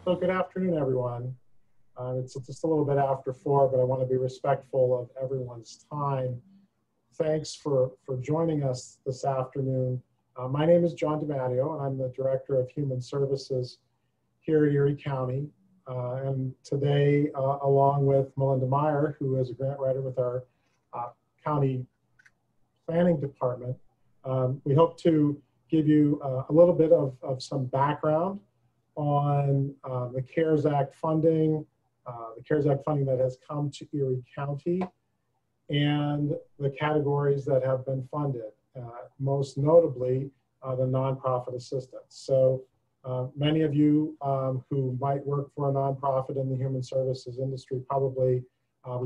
So good afternoon, everyone. It's just a little bit after 4, but I want to be respectful of everyone's time. Thanks for joining us this afternoon. My name is John DiMatteo, and I'm the Director of Human Services here at Erie County. And today, along with Melinda Meyer, who is a grant writer with our county planning department, we hope to give you a little bit of some background on the CARES Act funding, that has come to Erie County, and the categories that have been funded, most notably the nonprofit assistance. So many of you who might work for a nonprofit in the human services industry we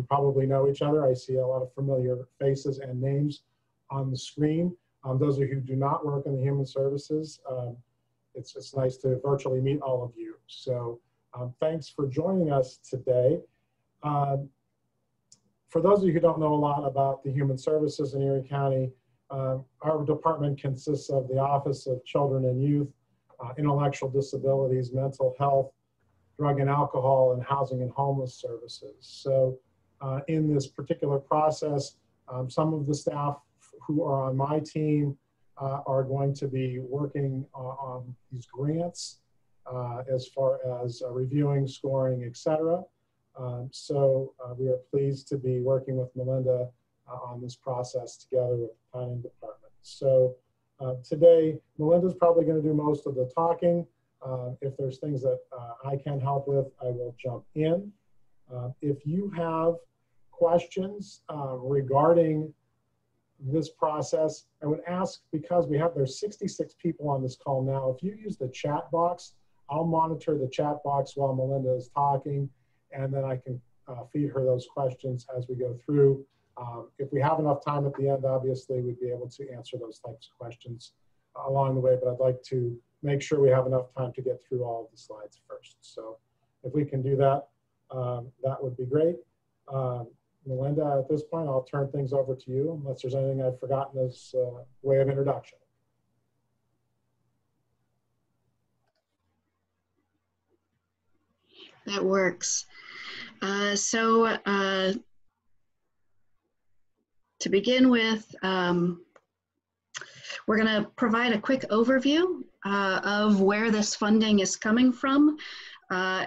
probably know each other. I see a lot of familiar faces and names on the screen. Those of you who do not work in the human services, it's nice to virtually meet all of you. So thanks for joining us today. For those of you who don't know a lot about the human services in Erie County, our department consists of the Office of Children and Youth, Intellectual Disabilities, Mental Health, Drug and Alcohol, and Housing and Homeless Services. So in this particular process, some of the staff who are on my team are going to be working on these grants as far as reviewing, scoring, etc. So we are pleased to be working with Melinda on this process together with the planning department. So today, Melinda's probably going to do most of the talking. If there's things that I can help with, I will jump in. If you have questions regarding this process, I would ask, because there's 66 people on this call now, if you use the chat box, I'll monitor the chat box while Melinda is talking, and then I can feed her those questions as we go through. If we have enough time at the end, obviously, we'd be able to answer those types of questions along the way, but I'd like to make sure we have enough time to get through all of the slides first. So if we can do that, that would be great. Melinda, at this point, I'll turn things over to you, unless there's anything I've forgotten as way of introduction. That works. To begin with, we're going to provide a quick overview of where this funding is coming from. I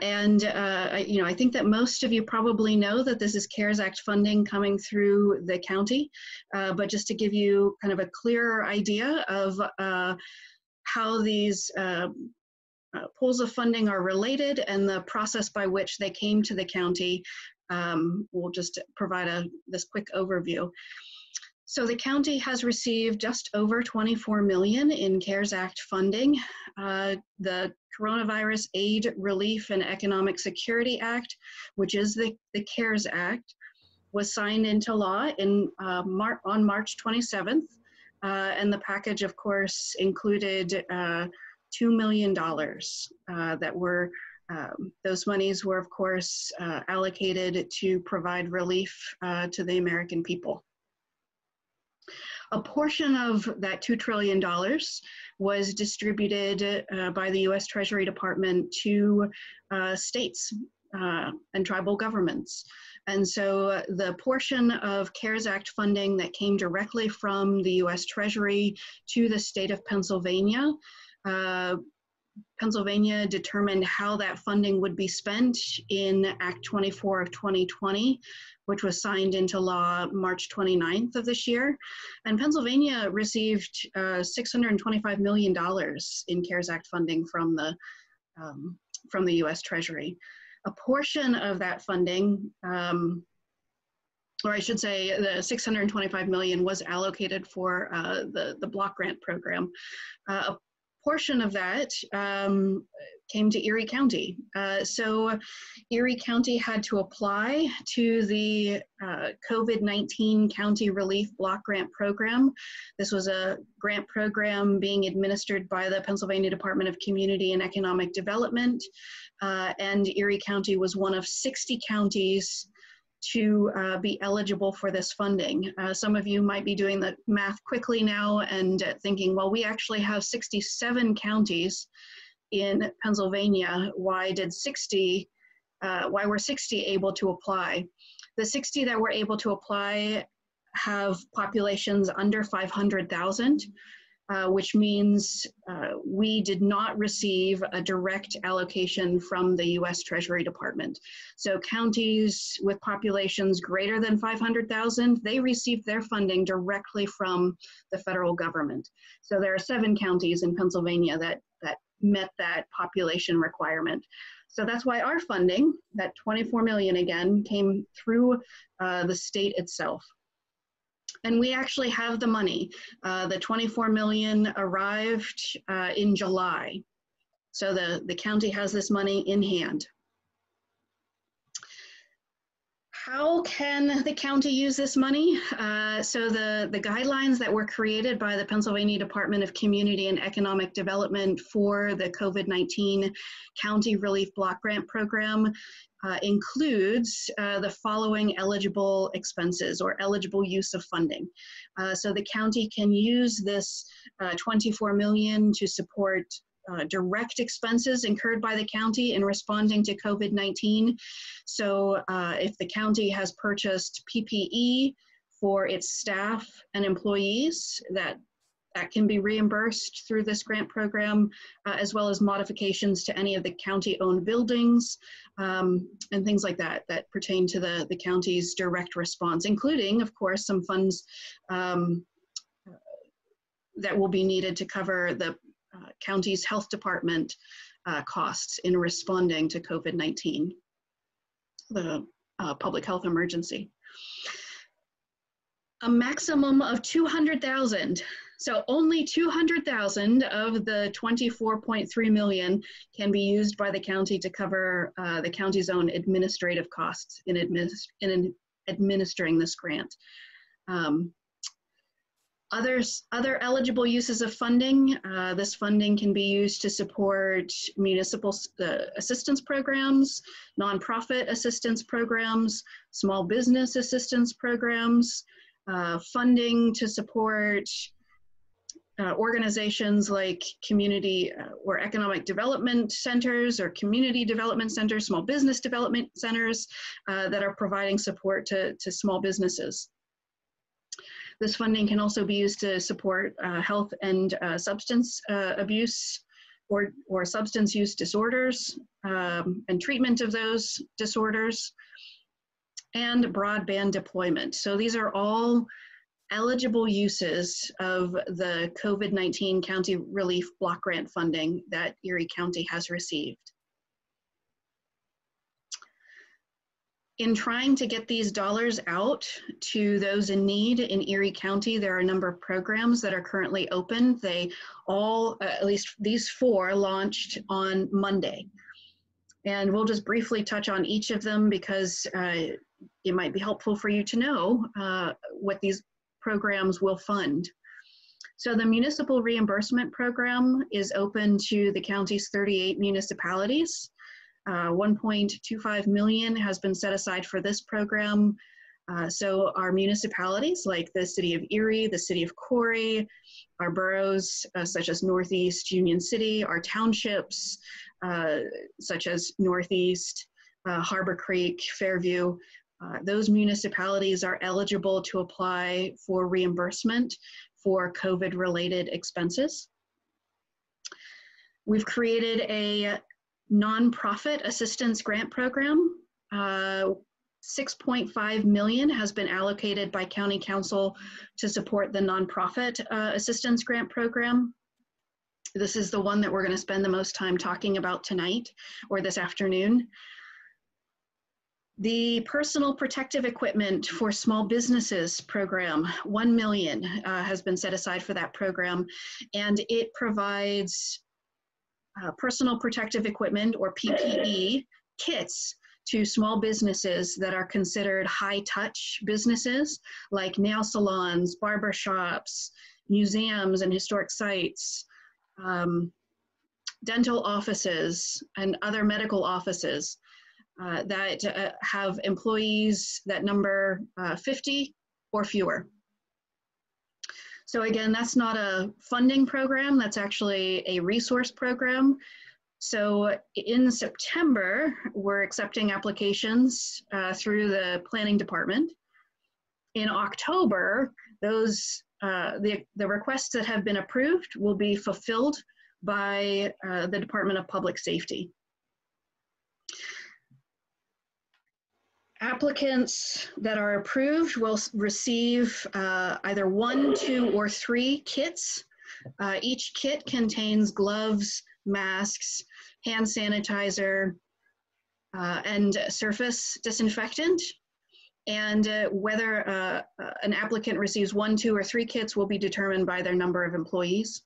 think that most of you probably know that this is CARES Act funding coming through the county, but just to give you kind of a clearer idea of how these pools of funding are related and the process by which they came to the county, we'll just provide this quick overview. So the county has received just over $24 million in CARES Act funding. The Coronavirus Aid, Relief, and Economic Security Act, which is the CARES Act, was signed into law on March 27th. And the package, of course, included $2 million that were, those monies were, of course, allocated to provide relief to the American people. A portion of that $2 trillion was distributed by the U.S. Treasury Department to states and tribal governments. And so the portion of CARES Act funding that came directly from the U.S. Treasury to the state of Pennsylvania, Pennsylvania determined how that funding would be spent in Act 24 of 2020, which was signed into law March 29th of this year. And Pennsylvania received $625 million in CARES Act funding from the U.S. Treasury. A portion of that funding, or I should say the $625 million was allocated for the block grant program. A portion of that came to Erie County. So Erie County had to apply to the COVID-19 County Relief Block Grant Program. This was a grant program being administered by the Pennsylvania Department of Community and Economic Development. And Erie County was one of 60 counties to be eligible for this funding. Some of you might be doing the math quickly now and thinking, well, we actually have 67 counties in Pennsylvania. Why were 60 able to apply? The 60 that were able to apply have populations under 500,000. Which means we did not receive a direct allocation from the U.S. Treasury Department. So counties with populations greater than 500,000, they received their funding directly from the federal government. So there are 7 counties in Pennsylvania that met that population requirement. So that's why our funding, that $24 million again, came through the state itself. And we actually have the money. The $24 million arrived in July. So the county has this money in hand. How can the county use this money? So the guidelines that were created by the Pennsylvania Department of Community and Economic Development for the COVID-19 County Relief Block Grant Program includes the following eligible expenses or eligible use of funding. So the county can use this $24 million to support direct expenses incurred by the county in responding to COVID-19. So if the county has purchased PPE for its staff and employees, that can be reimbursed through this grant program, as well as modifications to any of the county-owned buildings and things like that that pertain to the county's direct response, including, of course, some funds that will be needed to cover the county's health department costs in responding to COVID-19, the public health emergency. A maximum of 200,000. So only 200,000 of the 24.3 million can be used by the county to cover the county's own administrative costs in administering this grant. Other eligible uses of funding, this funding can be used to support municipal assistance programs, nonprofit assistance programs, small business assistance programs, funding to support organizations like community or economic development centers or community development centers, small business development centers that are providing support to small businesses. This funding can also be used to support health and substance abuse or substance use disorders and treatment of those disorders, and broadband deployment. So these are all eligible uses of the COVID-19 County Relief Block Grant funding that Erie County has received. In trying to get these dollars out to those in need in Erie County, there are a number of programs that are currently open. They all, at least these 4, launched on Monday. And we'll just briefly touch on each of them because it might be helpful for you to know what these programs will fund. So the Municipal Reimbursement Program is open to the county's 38 municipalities. 1.25 million has been set aside for this program. So our municipalities like the city of Erie, the city of Corey, our boroughs such as Northeast Union City, our townships such as Northeast, Harbor Creek, Fairview, those municipalities are eligible to apply for reimbursement for COVID-related expenses. We've created a nonprofit assistance grant program. 6.5 million has been allocated by County Council to support the nonprofit assistance grant program. This is the one that we're going to spend the most time talking about tonight or this afternoon. The personal protective equipment for small businesses program, 1 million has been set aside for that program, and it provides personal protective equipment, or PPE, kits to small businesses that are considered high-touch businesses, like nail salons, barber shops, museums and historic sites, dental offices, and other medical offices that have employees that number 50 or fewer. So again, that's not a funding program, that's actually a resource program. So in September, we're accepting applications through the planning department. In October, those the requests that have been approved will be fulfilled by the Department of Public Safety. Applicants that are approved will receive either 1, 2, or 3 kits. Each kit contains gloves, masks, hand sanitizer, and surface disinfectant. And whether an applicant receives 1, 2, or 3 kits will be determined by their number of employees.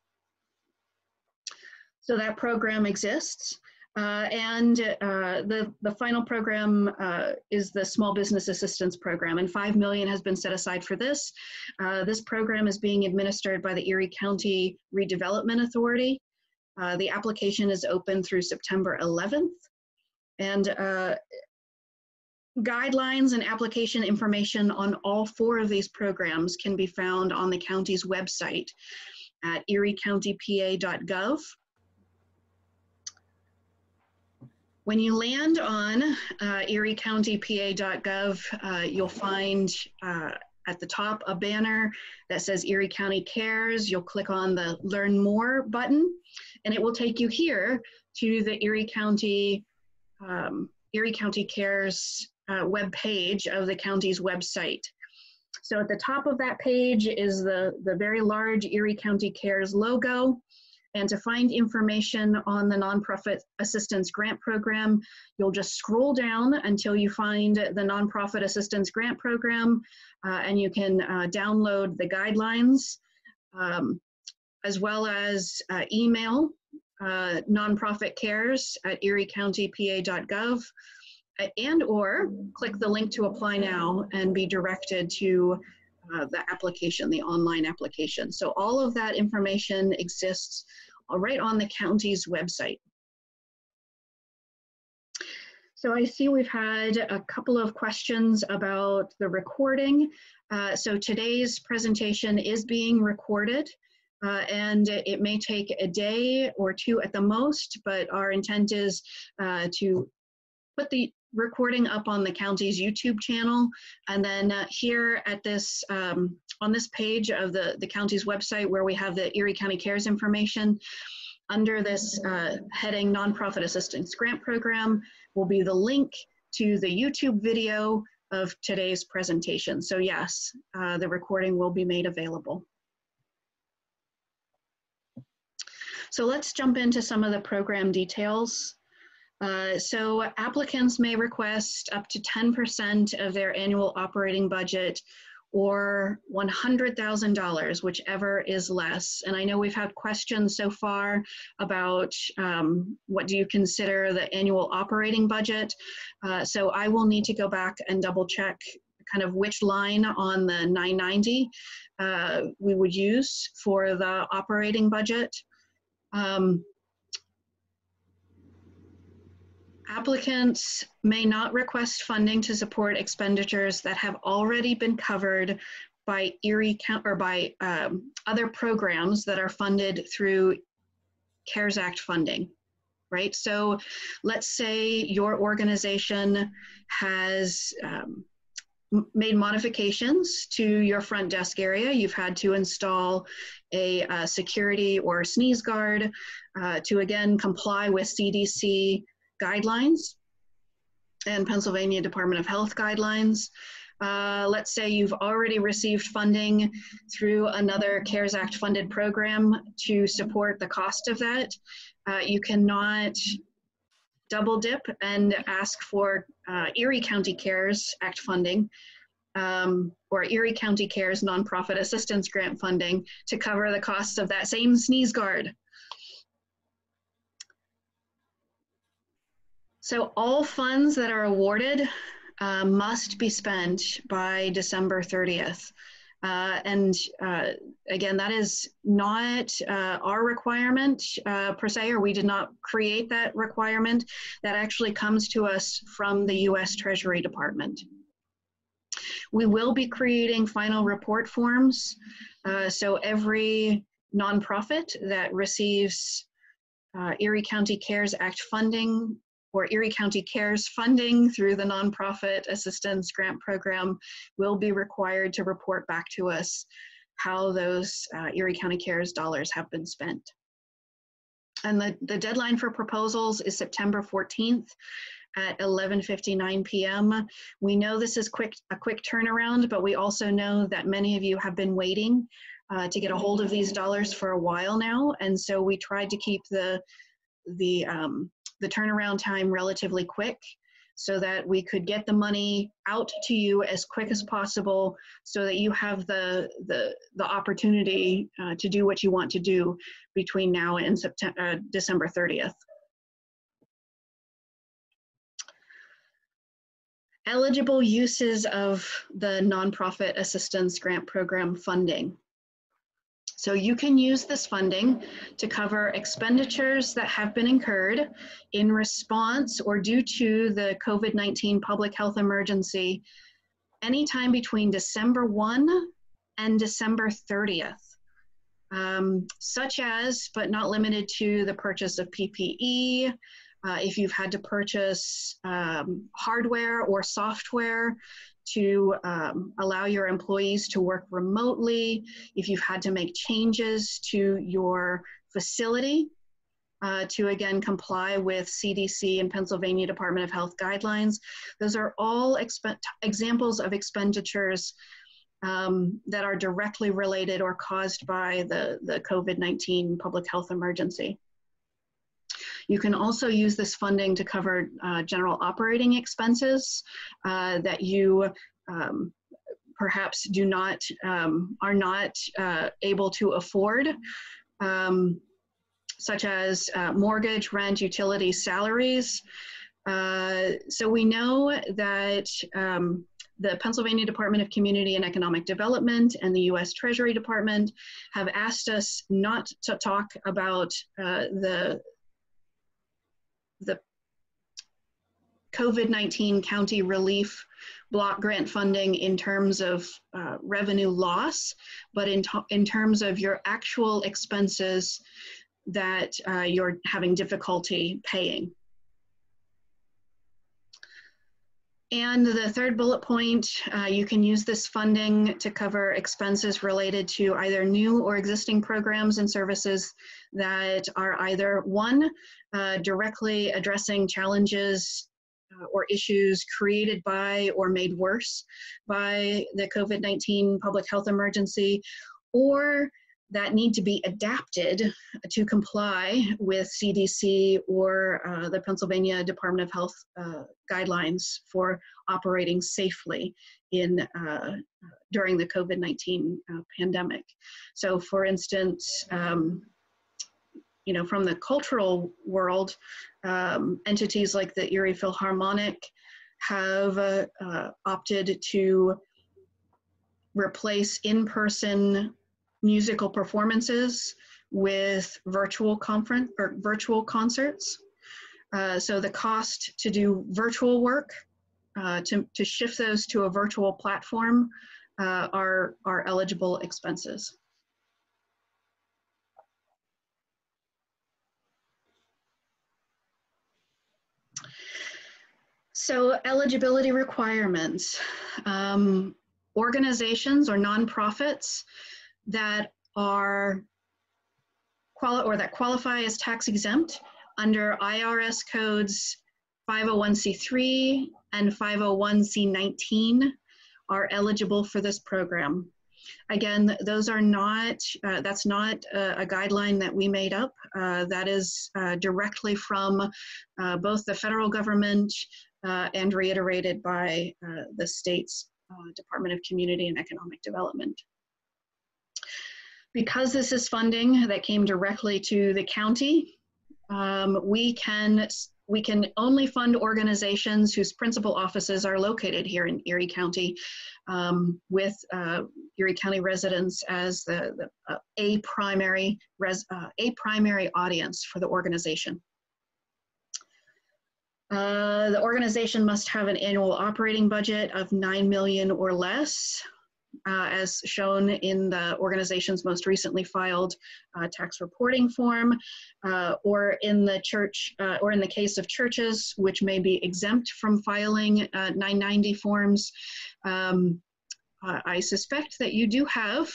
So that program exists. The final program is the Small Business Assistance Program, and $5 million has been set aside for this. This program is being administered by the Erie County Redevelopment Authority. The application is open through September 11th, and guidelines and application information on all 4 of these programs can be found on the county's website at eriecountypa.gov. When you land on eriecountypa.gov, you'll find at the top a banner that says Erie County Cares. You'll click on the Learn More button, and it will take you here to the Erie County Cares web page of the county's website. So at the top of that page is the very large Erie County Cares logo. And to find information on the Nonprofit Assistance Grant Program, you'll just scroll down until you find the Nonprofit Assistance Grant Program, and you can download the guidelines, as well as email nonprofitcares@eriecountypa.gov, and/or click the link to apply now and be directed to the application, the online application. So all of that information exists right on the county's website. So I see we've had a couple of questions about the recording. So today's presentation is being recorded, and it may take a day or 2 at the most, but our intent is to put the recording up on the county's YouTube channel, and then here at this on this page of the county's website, where we have the Erie County Cares information, under this heading Nonprofit Assistance Grant Program will be the link to the YouTube video of today's presentation. So yes, the recording will be made available. So let's jump into some of the program details. So applicants may request up to 10% of their annual operating budget, or $100,000, whichever is less. And I know we've had questions so far about what do you consider the annual operating budget. So I will need to go back and double check kind of which line on the 990 we would use for the operating budget. Applicants may not request funding to support expenditures that have already been covered by Erie County or by other programs that are funded through CARES Act funding, right? So let's say your organization has made modifications to your front desk area. You've had to install a security or sneeze guard to again comply with CDC guidelines and Pennsylvania Department of Health guidelines. Let's say you've already received funding through another CARES Act funded program to support the cost of that. You cannot double dip and ask for Erie County Cares Act funding, or Erie County Cares Nonprofit Assistance Grant funding to cover the costs of that same sneeze guard. So all funds that are awarded must be spent by December 30th. Again, that is not our requirement per se, or we did not create that requirement. That actually comes to us from the U.S. Treasury Department. We will be creating final report forms. So every nonprofit that receives Erie County Cares Act funding or Erie County Cares funding through the Nonprofit Assistance Grant Program will be required to report back to us how those Erie County Cares dollars have been spent. And the deadline for proposals is September 14th at 11:59 p.m. We know this is a quick turnaround, but we also know that many of you have been waiting to get a hold of these dollars for a while now. And so we tried to keep the turnaround time relatively quick so that we could get the money out to you as quick as possible so that you have the opportunity to do what you want to do between now and December 30th. Eligible uses of the Nonprofit Assistance Grant Program funding. So you can use this funding to cover expenditures that have been incurred in response or due to the COVID-19 public health emergency anytime between December 1 and December 30th, such as, but not limited to, the purchase of PPE, if you've had to purchase hardware or software to allow your employees to work remotely, if you've had to make changes to your facility to again comply with CDC and Pennsylvania Department of Health guidelines. Those are all examples of expenditures that are directly related or caused by the COVID-19 public health emergency. You can also use this funding to cover general operating expenses that you perhaps do not, are not able to afford, such as mortgage, rent, utilities, salaries. So we know that the Pennsylvania Department of Community and Economic Development and the U.S. Treasury Department have asked us not to talk about the COVID-19 county relief block grant funding in terms of revenue loss, but in terms of your actual expenses that you're having difficulty paying. And the third bullet point, you can use this funding to cover expenses related to either new or existing programs and services that are either one, directly addressing challenges or issues created by or made worse by the COVID-19 public health emergency, or that need to be adapted to comply with CDC or the Pennsylvania Department of Health guidelines for operating safely in during the COVID-19 pandemic. So for instance, you know, from the cultural world, entities like the Erie Philharmonic have opted to replace in-person musical performances with virtual concerts. So the cost to do virtual work, to shift those to a virtual platform are eligible expenses. So eligibility requirements. Organizations or nonprofits that are that qualify as tax exempt under IRS codes 501c3 and 501c19 are eligible for this program. Again, those are not, that's not a guideline that we made up. That is directly from both the federal government and reiterated by the state's Department of Community and Economic Development. Because this is funding that came directly to the county, we can only fund organizations whose principal offices are located here in Erie County, with Erie County residents as a primary audience for the organization. The organization must have an annual operating budget of $9 million or less, as shown in the organization's most recently filed tax reporting form, or in the church, or in the case of churches, which may be exempt from filing 990 forms. I suspect that you do have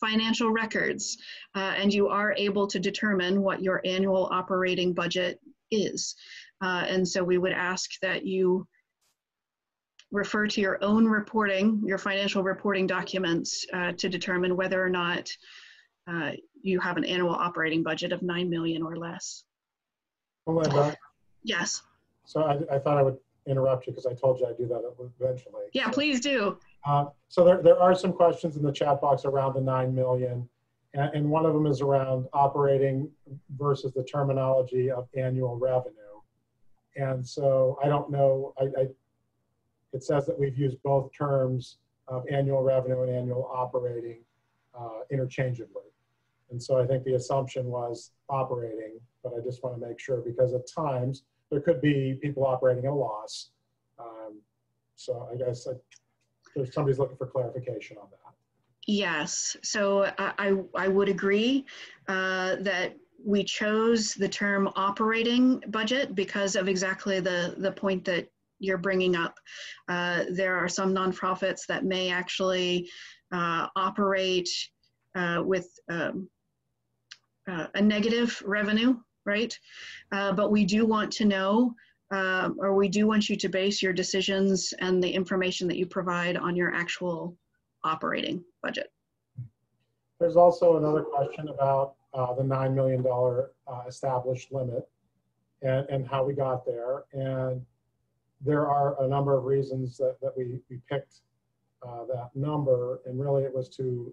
financial records, and you are able to determine what your annual operating budget is. And so we would ask that you refer to your own reporting, your financial reporting documents, to determine whether or not you have an annual operating budget of $9 million or less. Melinda? Yes. So I thought I would interrupt you because I told you I'd do that eventually. Yeah, so, please do. So there are some questions in the chat box around the 9 million. And one of them is around operating versus the terminology of annual revenue. And so I don't know, it says that we've used both terms of annual revenue and annual operating interchangeably. And so I think the assumption was operating, but I just want to make sure because at times there could be people operating at a loss. So I guess there's somebody's looking for clarification on that. Yes, so I would agree that we chose the term operating budget because of exactly the point that you're bringing up. There are some nonprofits that may actually operate with a negative revenue, right? But we do want to know, or we do want you to base your decisions and the information that you provide on your actual operating budget. There's also another question about the $9 million established limit and how we got there. And there are a number of reasons that we picked that number, and really it was to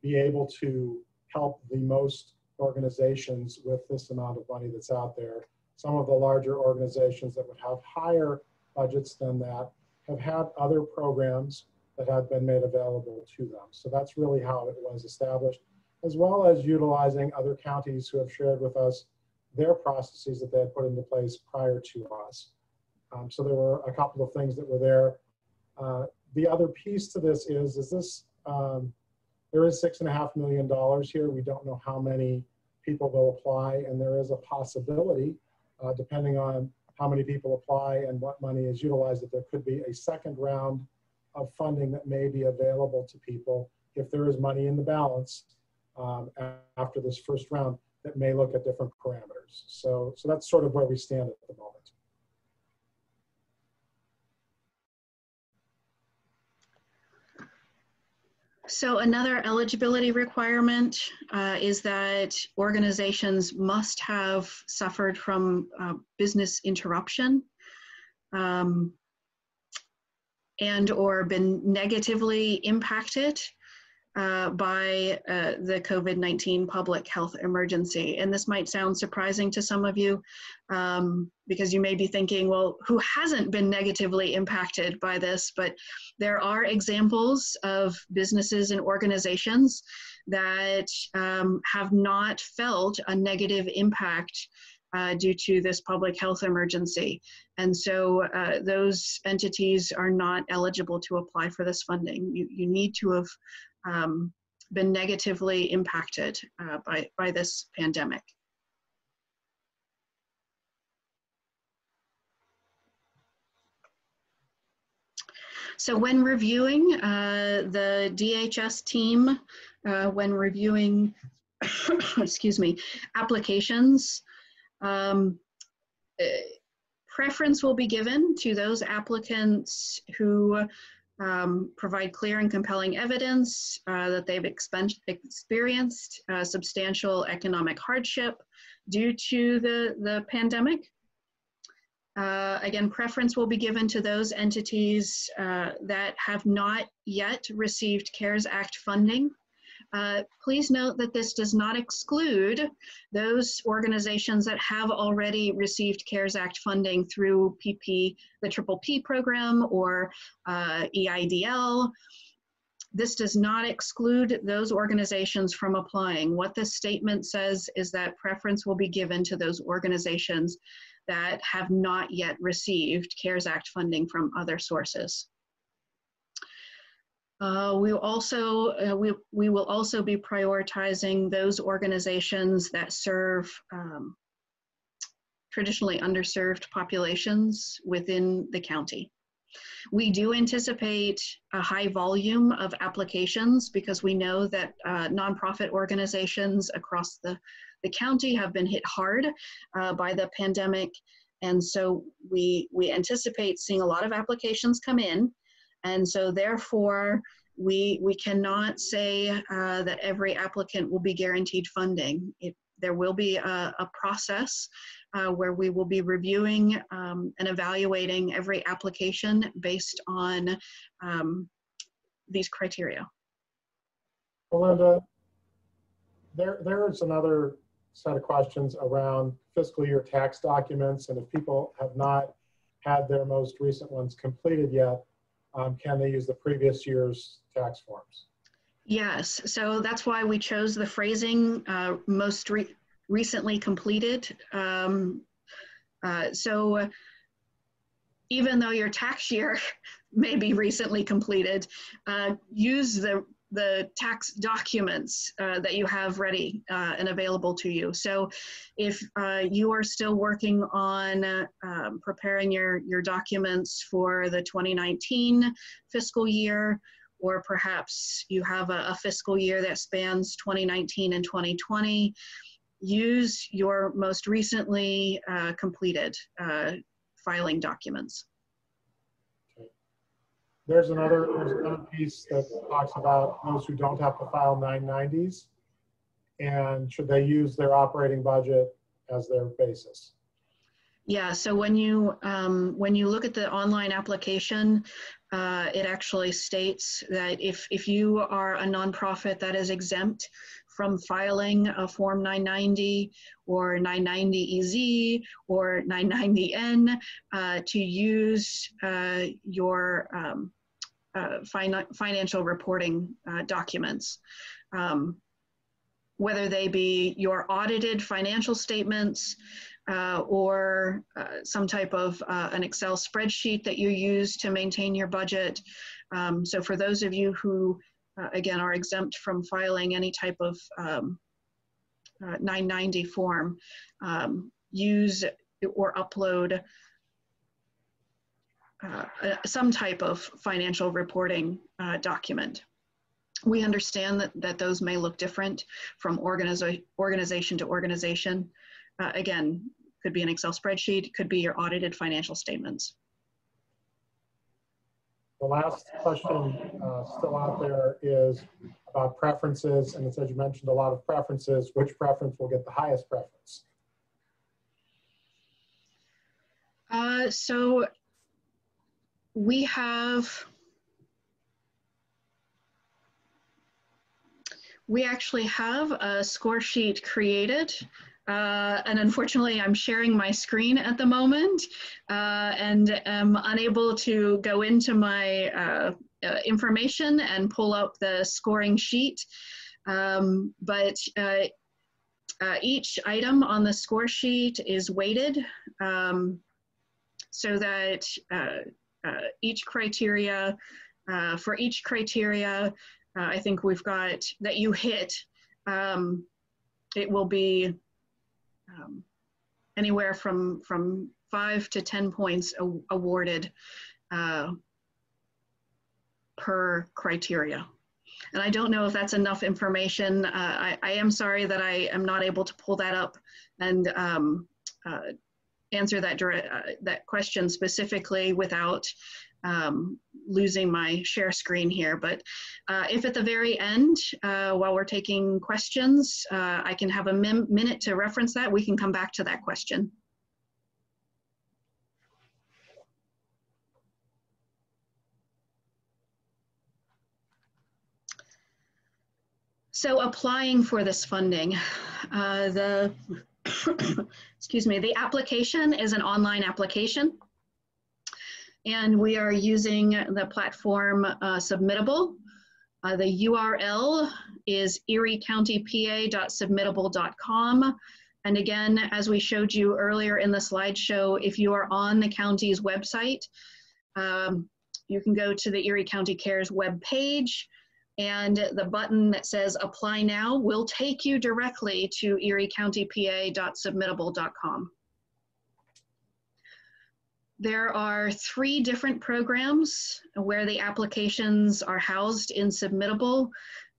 be able to help the most organizations with this amount of money that's out there. Some of the larger organizations that would have higher budgets than that have had other programs that have been made available to them. So that's really how it was established, as well as utilizing other counties who have shared with us their processes that they had put into place prior to us. So there were a couple of things that were there. The other piece to this is this, there is $6.5 million here. We don't know how many people will apply, and there is a possibility, depending on how many people apply and what money is utilized, that there could be a second round of funding that may be available to people if there is money in the balance after this first round that may look at different parameters. So that's sort of where we stand at the moment. So another eligibility requirement is that organizations must have suffered from business interruption and or been negatively impacted by the COVID-19 public health emergency. And this might sound surprising to some of you because you may be thinking, well, who hasn't been negatively impacted by this? But there are examples of businesses and organizations that have not felt a negative impact due to this public health emergency. And so those entities are not eligible to apply for this funding. You need to have been negatively impacted by this pandemic. So when reviewing the DHS team, when reviewing, excuse me, applications, preference will be given to those applicants who provide clear and compelling evidence that they've experienced substantial economic hardship due to the pandemic. Again, preference will be given to those entities that have not yet received CARES Act funding. Please note that this does not exclude those organizations that have already received CARES Act funding through the PPP program or EIDL. This does not exclude those organizations from applying. What this statement says is that preference will be given to those organizations that have not yet received CARES Act funding from other sources. We will also be prioritizing those organizations that serve traditionally underserved populations within the county. We do anticipate a high volume of applications because we know that nonprofit organizations across the county have been hit hard by the pandemic. And so we anticipate seeing a lot of applications come in. And so therefore, we cannot say that every applicant will be guaranteed funding. There will be a process where we will be reviewing and evaluating every application based on these criteria. Belinda, there is another set of questions around fiscal year tax documents, and if people have not had their most recent ones completed yet, can they use the previous year's tax forms? Yes, so that's why we chose the phrasing most recently completed. So even though your tax year may be recently completed, use the tax documents that you have ready and available to you. So if you are still working on preparing your documents for the 2019 fiscal year, or perhaps you have a fiscal year that spans 2019 and 2020, use your most recently completed filing documents. There's another piece that talks about those who don't have to file 990s, and should they use their operating budget as their basis? Yeah, so when you look at the online application, it actually states that if you are a nonprofit that is exempt from filing a Form 990 or 990EZ or 990N to use your financial reporting documents, whether they be your audited financial statements or some type of an Excel spreadsheet that you use to maintain your budget. So for those of you who, again, are exempt from filing any type of 990 form, use or upload some type of financial reporting document. We understand that those may look different from organization to organization. Again, could be an Excel spreadsheet, could be your audited financial statements. The last question still out there is about preferences, and it says you mentioned a lot of preferences. Which preference will get the highest preference? So we actually have a score sheet created. And unfortunately, I'm sharing my screen at the moment and am unable to go into my information and pull up the scoring sheet. But each item on the score sheet is weighted so that each criteria, for each criteria, I think we've got that you hit, it will be anywhere from 5 to 10 points awarded per criteria. And I don't know if that's enough information. I am sorry that I am not able to pull that up and answer that that question specifically without losing my share screen here. But if at the very end, while we're taking questions, I can have a minute to reference that, we can come back to that question. So applying for this funding, excuse me, the application is an online application, and we are using the platform Submittable. The URL is eriecountypa.submittable.com. And again, as we showed you earlier in the slideshow, if you are on the county's website, you can go to the Erie County Cares webpage, and the button that says Apply Now will take you directly to eriecountypa.submittable.com. There are 3 different programs where the applications are housed in Submittable.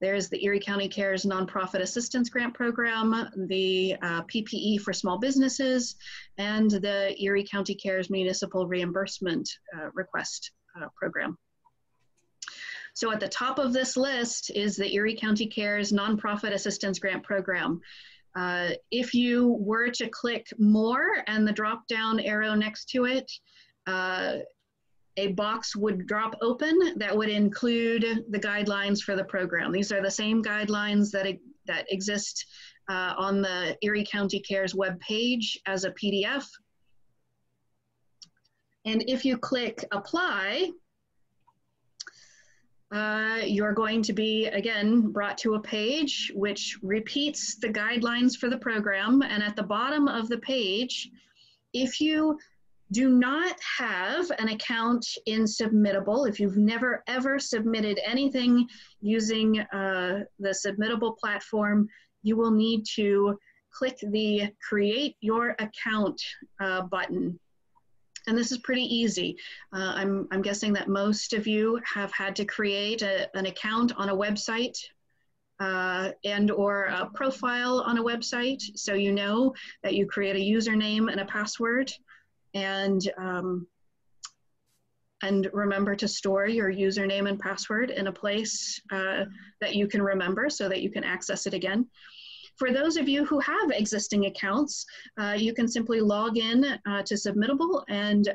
There's the Erie County Cares Nonprofit Assistance Grant Program, the PPE for small businesses, and the Erie County Cares Municipal Reimbursement Request Program. So at the top of this list is the Erie County Cares Nonprofit Assistance Grant Program. If you were to click More and the drop-down arrow next to it, a box would drop open that would include the guidelines for the program. These are the same guidelines that exist on the Erie County Cares webpage as a PDF. And if you click Apply, you're going to be, again, brought to a page which repeats the guidelines for the program. And at the bottom of the page, if you do not have an account in Submittable, if you've never ever submitted anything using the Submittable platform, you will need to click the Create Your Account button. And this is pretty easy. I'm guessing that most of you have had to create an account on a website and or a profile on a website. So you know that you create a username and a password, and remember to store your username and password in a place that you can remember so that you can access it again. For those of you who have existing accounts, you can simply log in to Submittable and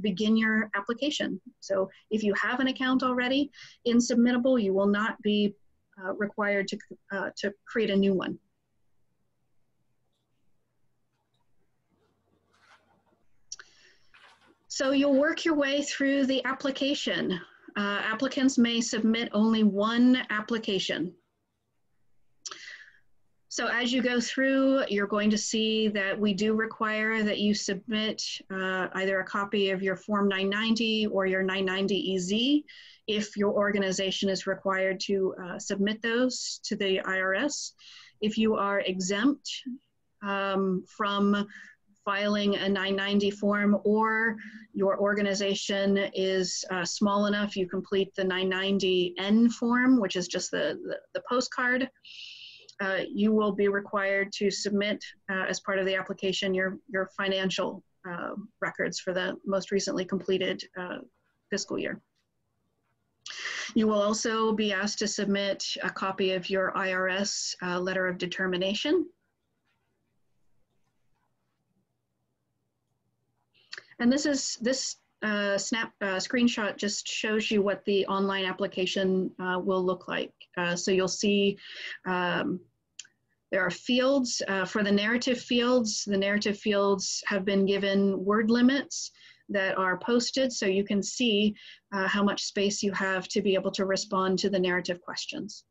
begin your application. So if you have an account already in Submittable, you will not be required to create a new one. So you'll work your way through the application. Applicants may submit only one application. So as you go through, you're going to see that we do require that you submit either a copy of your Form 990 or your 990EZ if your organization is required to submit those to the IRS. If you are exempt from filing a 990 form, or your organization is small enough, you complete the 990N form, which is just the postcard. You will be required to submit as part of the application your financial records for the most recently completed fiscal year. You will also be asked to submit a copy of your IRS letter of determination. And this screenshot just shows you what the online application will look like. So you'll see there are fields for the narrative fields. The narrative fields have been given word limits that are posted, so you can see how much space you have to be able to respond to the narrative questions.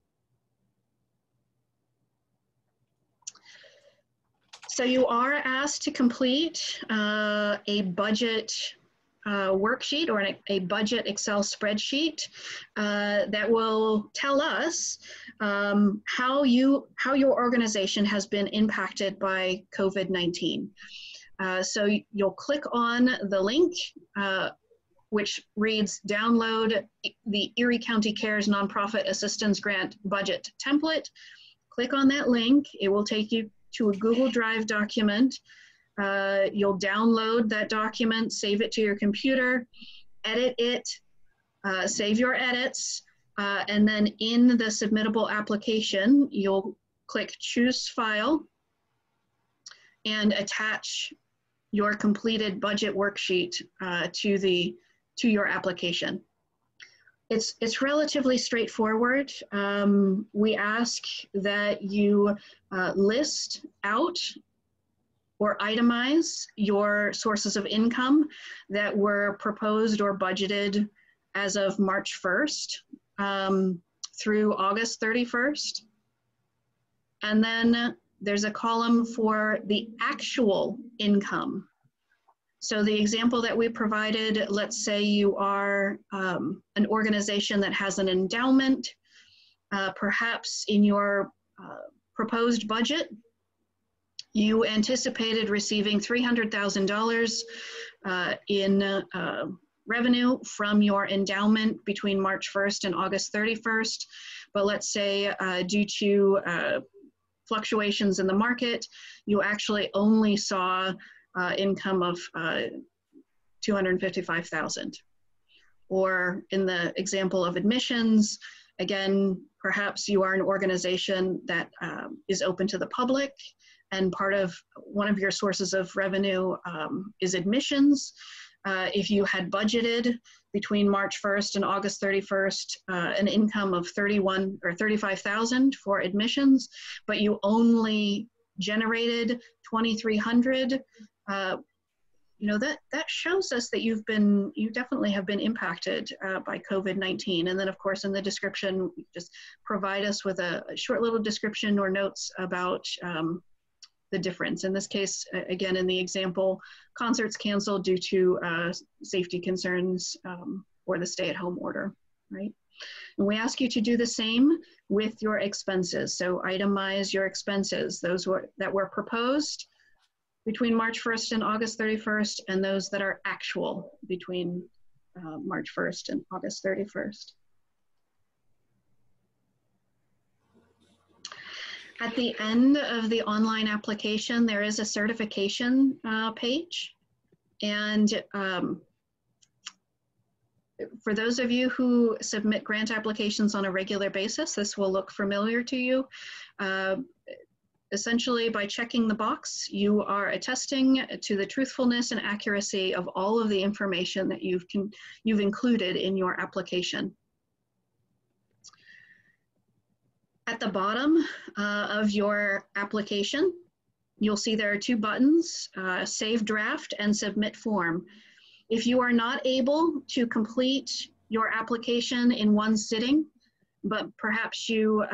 So you are asked to complete a budget worksheet or a budget Excel spreadsheet that will tell us how your organization has been impacted by COVID-19. So you'll click on the link which reads download the Erie County Cares Nonprofit Assistance Grant Budget Template. Click on that link. It will take you to a Google Drive document You'll download that document, save it to your computer, edit it, save your edits, and then in the submittable application, you'll click Choose File and attach your completed budget worksheet to your application. It's relatively straightforward. We ask that you list out or itemize your sources of income that were proposed or budgeted as of March 1st through August 31st. And then there's a column for the actual income. So the example that we provided, let's say you are an organization that has an endowment, perhaps in your proposed budget, you anticipated receiving $300,000 in revenue from your endowment between March 1st and August 31st. But let's say due to fluctuations in the market, you actually only saw income of $255,000. Or in the example of admissions, again, perhaps you are an organization that is open to the public, and one of your sources of revenue is admissions. If you had budgeted between March 1st and August 31st an income of $31,000 or $35,000 for admissions, but you only generated $2,300, that shows us that you definitely have been impacted by COVID-19. And then of course in the description, just provide us with a short little description or notes about the difference. In this case, again, in the example, concerts canceled due to safety concerns or the stay-at-home order, right? And we ask you to do the same with your expenses. So itemize your expenses, those that were proposed between March 1st and August 31st, and those that are actual between March 1st and August 31st. At the end of the online application, there is a certification page. And for those of you who submit grant applications on a regular basis, this will look familiar to you. Essentially, by checking the box, you are attesting to the truthfulness and accuracy of all of the information that you've included in your application. At the bottom of your application, you'll see there are two buttons, Save Draft and Submit Form. If you are not able to complete your application in one sitting, but perhaps you're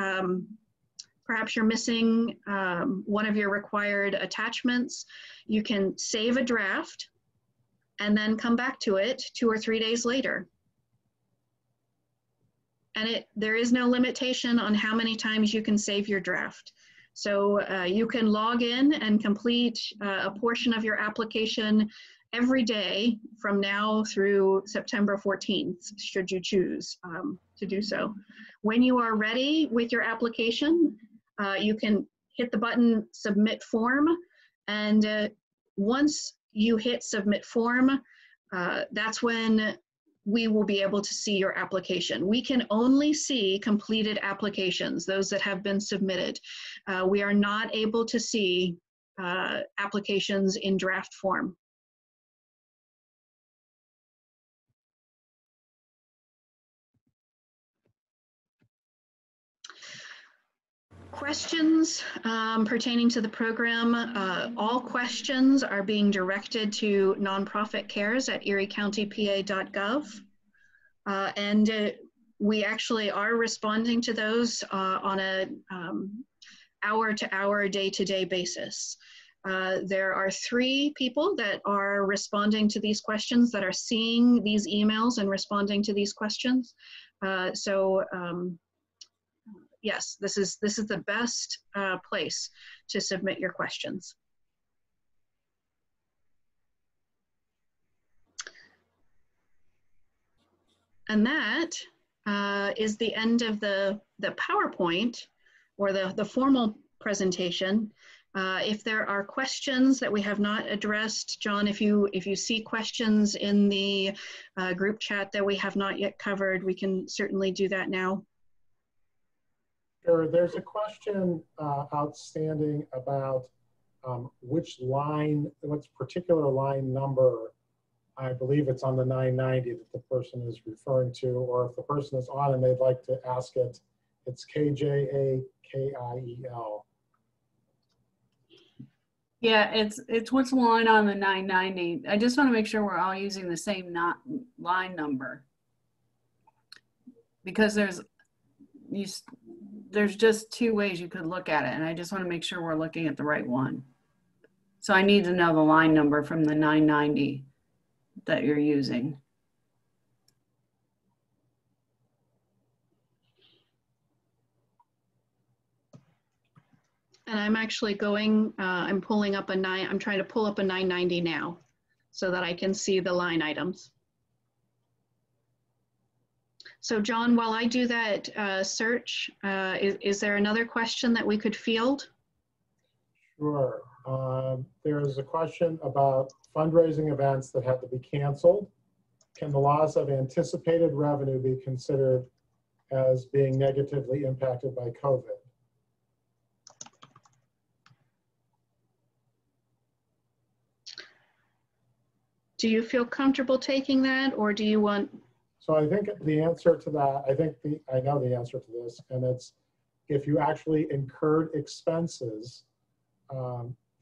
missing one of your required attachments, you can save a draft and then come back to it 2 or 3 days later. And there is no limitation on how many times you can save your draft. So you can log in and complete a portion of your application every day from now through September 14th, should you choose to do so. When you are ready with your application, you can hit the button Submit Form, and once you hit Submit Form, that's when we will be able to see your application. We can only see completed applications, those that have been submitted. We are not able to see applications in draft form. Questions pertaining to the program, all questions are being directed to nonprofit cares at eriecountypa.gov. And we actually are responding to those on a hour-to-hour, day-to-day basis. There are 3 people that are responding to these questions, that are seeing these emails and responding to these questions. Yes, this is the best place to submit your questions. And that is the end of the PowerPoint or the formal presentation. If there are questions that we have not addressed, John, if you see questions in the group chat that we have not yet covered, we can certainly do that now. Sure. There's a question outstanding about which particular line number, I believe it's on the 990 that the person is referring to, or if the person is on and they'd like to ask it, it's KJAKIEL. Yeah, it's what's line on the 990. I just want to make sure we're all using the same line number, because there's just two ways you could look at it, and I just want to make sure we're looking at the right one. So I need to know the line number from the 990 that you're using. And I'm actually going, I'm trying to pull up a 990 now so that I can see the line items. So John, while I do that search, is there another question that we could field? Sure. There is a question about fundraising events that had to be canceled. Can the loss of anticipated revenue be considered as being negatively impacted by COVID? Do you feel comfortable taking that, or do you want? So I think the answer to that, I know the answer to this, and it's if you actually incurred expenses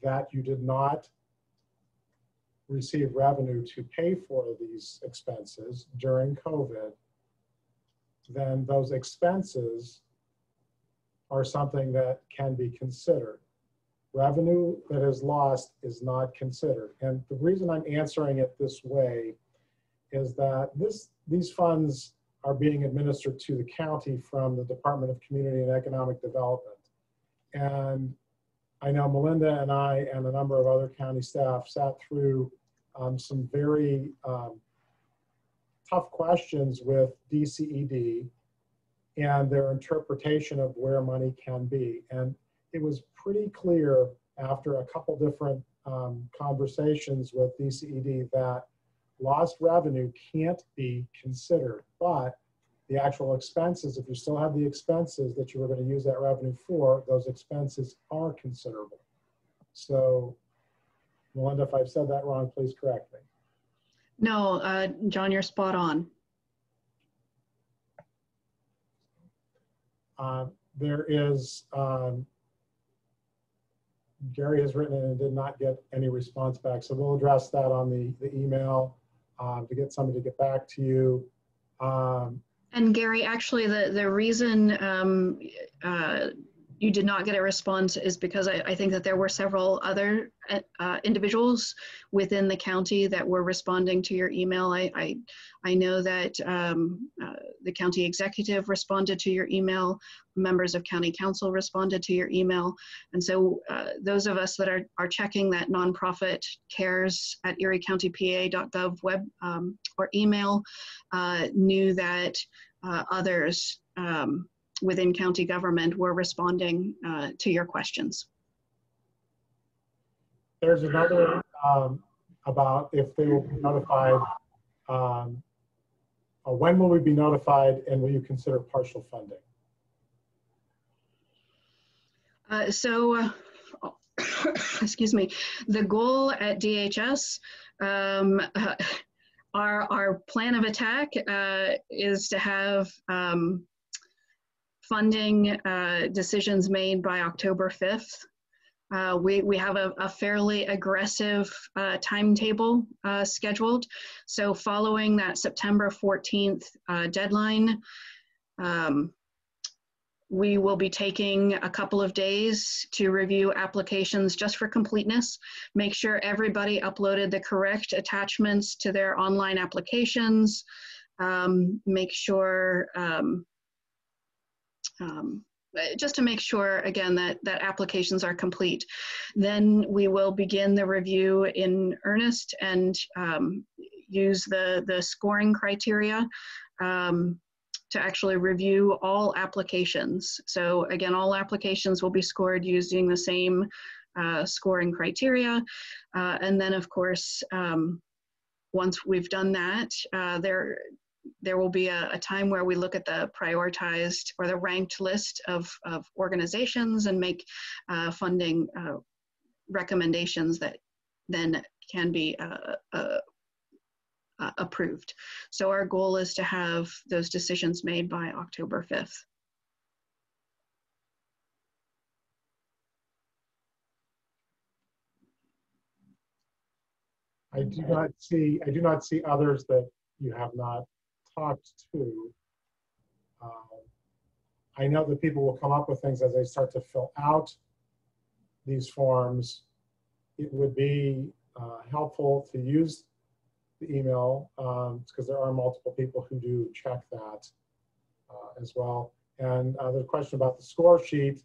that you did not receive revenue to pay for these expenses during COVID, then those expenses are something that can be considered. Revenue that is lost is not considered. And the reason I'm answering it this way is that these funds are being administered to the county from the Department of Community and Economic Development. And I know Melinda and I and a number of other county staff sat through some very tough questions with DCED and their interpretation of where money can be. And it was pretty clear after a couple different conversations with DCED that lost revenue can't be considered, but the actual expenses, if you still have the expenses that you were going to use that revenue for, those expenses are considerable. So, Melinda, if I've said that wrong, please correct me. No, John, you're spot on. There is, Gary has written and did not get any response back. So we'll address that on the email to get somebody to get back to you. And Gary, actually, the reason you did not get a response is because I think that there were several other individuals within the county that were responding to your email. I know that the county executive responded to your email, members of county council responded to your email. And so those of us that are checking that nonprofit cares@eriecountypa.gov web or email knew that others within county government were responding to your questions. There's another about if they will be notified, when will we be notified and will you consider partial funding? Excuse me, the goal at DHS, our plan of attack is to have funding decisions made by October 5th. We have a fairly aggressive timetable scheduled. So following that September 14th deadline, we will be taking a couple of days to review applications just for completeness, make sure everybody uploaded the correct attachments to their online applications, make sure, just to make sure, again, that applications are complete. Then we will begin the review in earnest and use the scoring criteria to actually review all applications. So again, all applications will be scored using the same scoring criteria. And then, of course, once we've done that, there will be a time where we look at the prioritized or the ranked list of organizations and make funding recommendations that then can be approved. So our goal is to have those decisions made by October 5th. I do not see others that you have not talked to. I know that people will come up with things as they start to fill out these forms. It would be helpful to use the email because there are multiple people who do check that as well. And there's a question about the score sheet,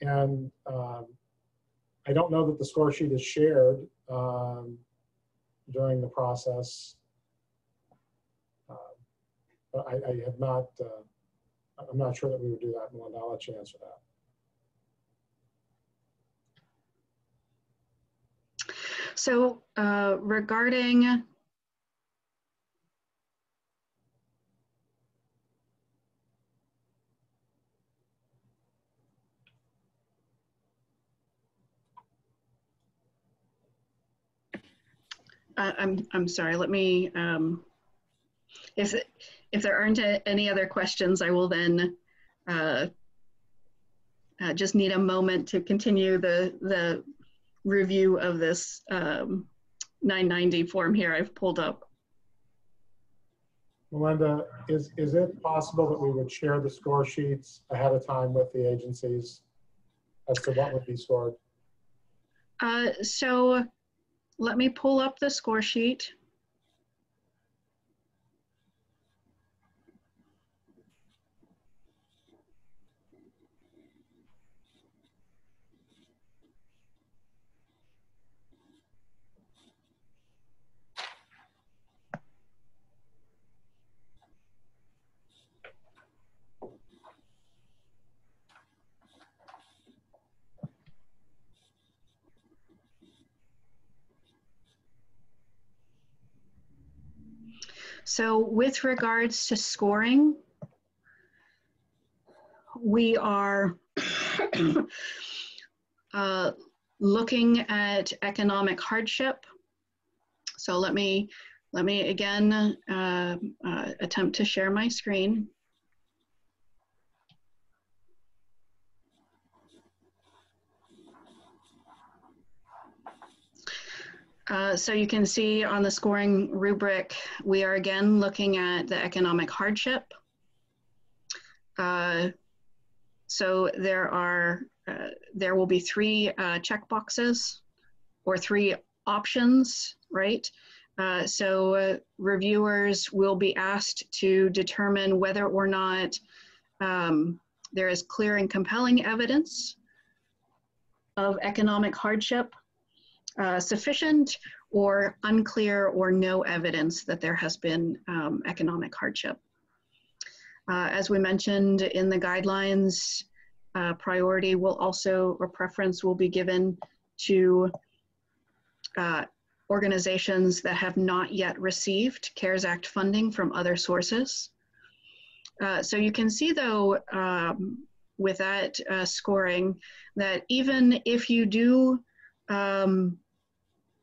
and I don't know that the score sheet is shared during the process. But I have not, I'm not sure that we would do that, Melinda. I'll let you answer that. So regarding I'm sorry, let me, if there aren't any other questions, I will then just need a moment to continue the review of this 990 form here I've pulled up. Melinda, is it possible that we would share the score sheets ahead of time with the agencies as to what would be scored? So let me pull up the score sheet. So with regards to scoring, we are looking at economic hardship. So let me again attempt to share my screen. So you can see on the scoring rubric, we are again looking at the economic hardship. So there will be three check boxes or three options, right? So reviewers will be asked to determine whether or not there is clear and compelling evidence of economic hardship, sufficient or unclear or no evidence that there has been economic hardship. As we mentioned in the guidelines, priority will also, or preference will be given to organizations that have not yet received CARES Act funding from other sources. So you can see though, with that scoring, that even if you do,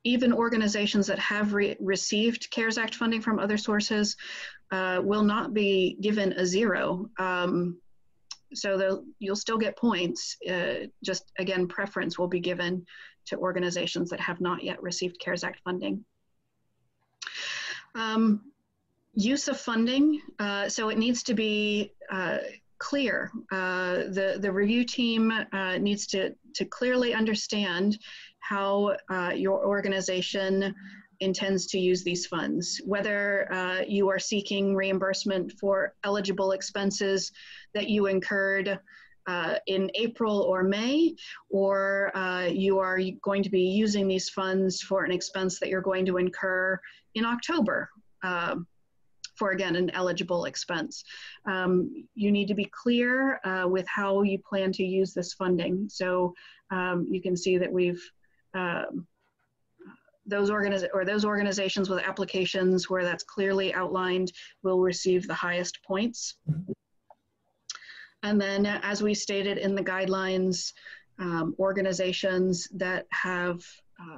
even organizations that have received CARES Act funding from other sources will not be given a 0. So you'll still get points, just again, preference will be given to organizations that have not yet received CARES Act funding. Use of funding, so it needs to be clear. The review team needs to clearly understand how your organization intends to use these funds, whether you are seeking reimbursement for eligible expenses that you incurred in April or May, or you are going to be using these funds for an expense that you're going to incur in October for, again, an eligible expense. You need to be clear with how you plan to use this funding. So you can see that we've those organizations with applications where that's clearly outlined will receive the highest points. And then, as we stated in the guidelines, organizations that have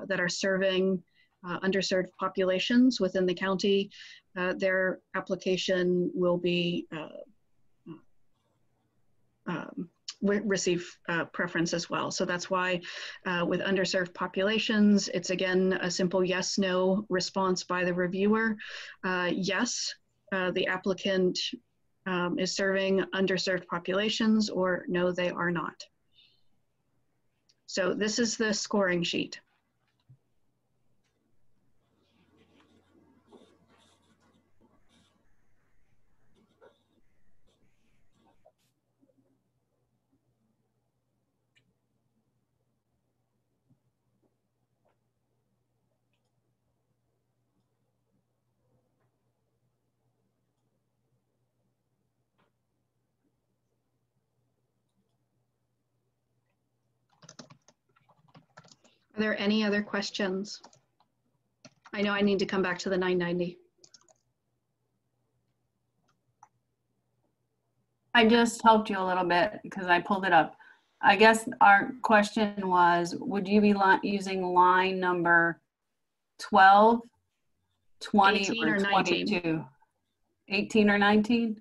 that are serving underserved populations within the county, their application will be receive preference as well. So that's why with underserved populations, it's again a simple yes, no response by the reviewer. Yes, the applicant is serving underserved populations, or no, they are not. So this is the scoring sheet. Are there any other questions? I know I need to come back to the 990. I just helped you a little bit because I pulled it up. I guess our question was, would you be using line number 12, 20, 18 or 22? 19. 18 or 19?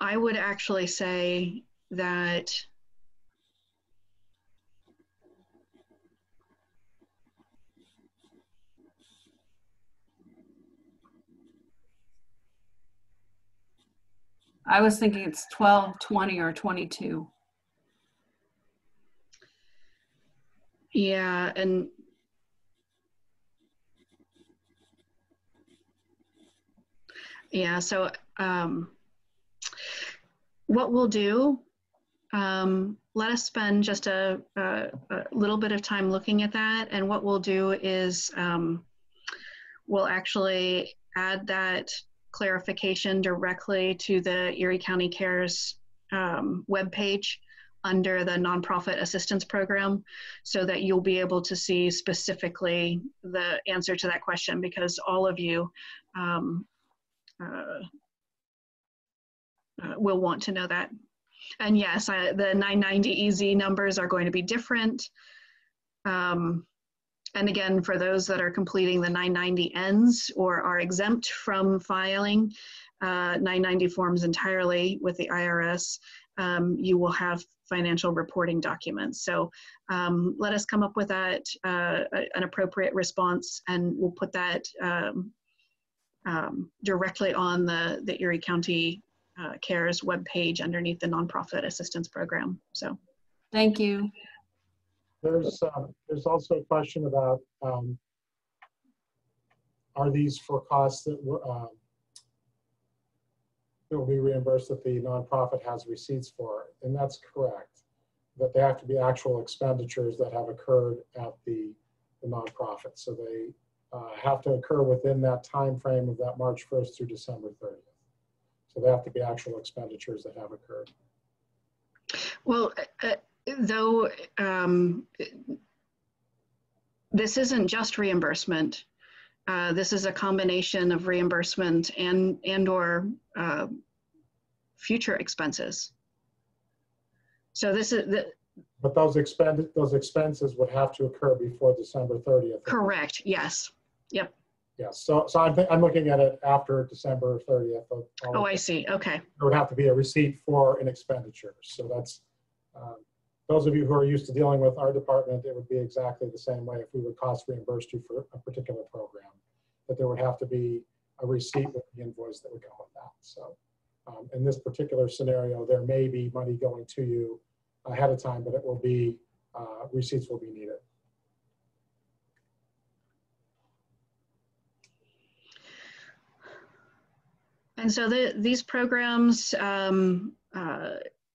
I would actually say that I was thinking it's 12, 20, or 22. yeah, and yeah, so what we'll do, let us spend just a little bit of time looking at that, and what we'll do is we'll actually add that clarification directly to the Erie County Cares webpage under the Nonprofit Assistance Program, so that you'll be able to see specifically the answer to that question, because all of you will want to know that. And yes, the 990 EZ numbers are going to be different. And again, for those that are completing the 990 ends or are exempt from filing 990 forms entirely with the IRS, you will have financial reporting documents. So let us come up with that, an appropriate response, and we'll put that directly on the Erie County Cares webpage underneath the Nonprofit Assistance Program. So, thank you. There's also a question about are these for costs that will be reimbursed that the nonprofit has receipts for, and that's correct. That they have to be actual expenditures that have occurred at the nonprofit. So they have to occur within that time frame of that March 1st through December 30th. So they have to be actual expenditures that have occurred. Well, though this isn't just reimbursement. This is a combination of reimbursement and or future expenses. So this is the. But those expenses would have to occur before December 30th. Correct. Yes. Yep. Yes. So I'm looking at it after December 30th. Oh, I see. Okay. There would have to be a receipt for an expenditure. So that's those of you who are used to dealing with our department, it would be exactly the same way if we would cost reimburse you for a particular program, that there would have to be a receipt with the invoice that would go with that. So in this particular scenario, there may be money going to you ahead of time, but it will be, receipts will be needed. And so these programs,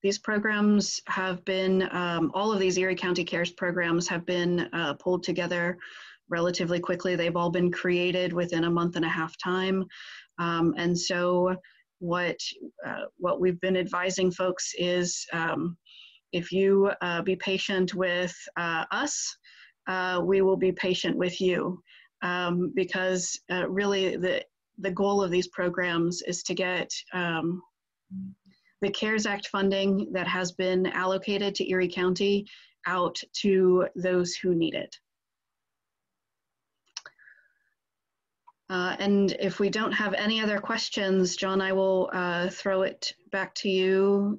the These programs have been, all of these Erie County Cares programs have been pulled together relatively quickly. They've all been created within a month and a half time. And so what we've been advising folks is if you be patient with us, we will be patient with you, because really the goal of these programs is to get the CARES Act funding that has been allocated to Erie County out to those who need it. And if we don't have any other questions, John, I will throw it back to you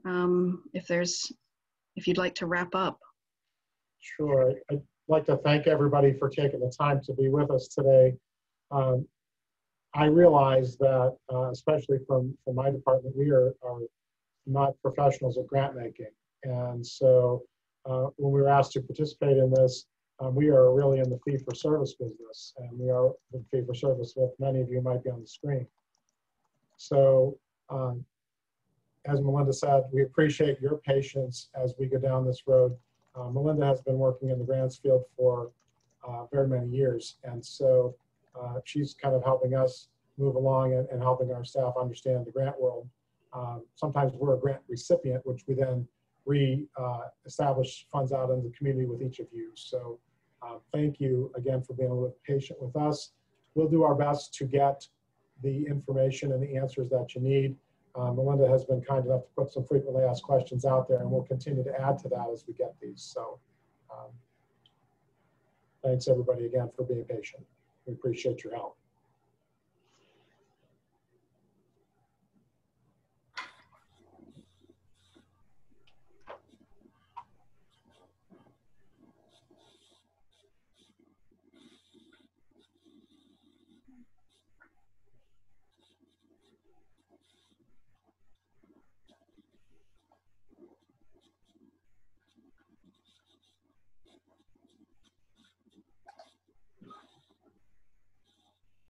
if you'd like to wrap up. Sure. I'd like to thank everybody for taking the time to be with us today. I realize that, especially from my department, we are not professionals at grant making. And so when we were asked to participate in this, we are really in the fee-for-service business, and we are in fee-for-service with many of you might be on the screen. So as Melinda said, we appreciate your patience as we go down this road. Melinda has been working in the grants field for very many years, and so she's kind of helping us move along and helping our staff understand the grant world. Sometimes we're a grant recipient, which we then establish funds out in the community with each of you. So thank you again for being a little patient with us. We'll do our best to get the information and the answers that you need. Melinda has been kind enough to put some frequently asked questions out there, and we'll continue to add to that as we get these. So thanks everybody again for being patient. We appreciate your help.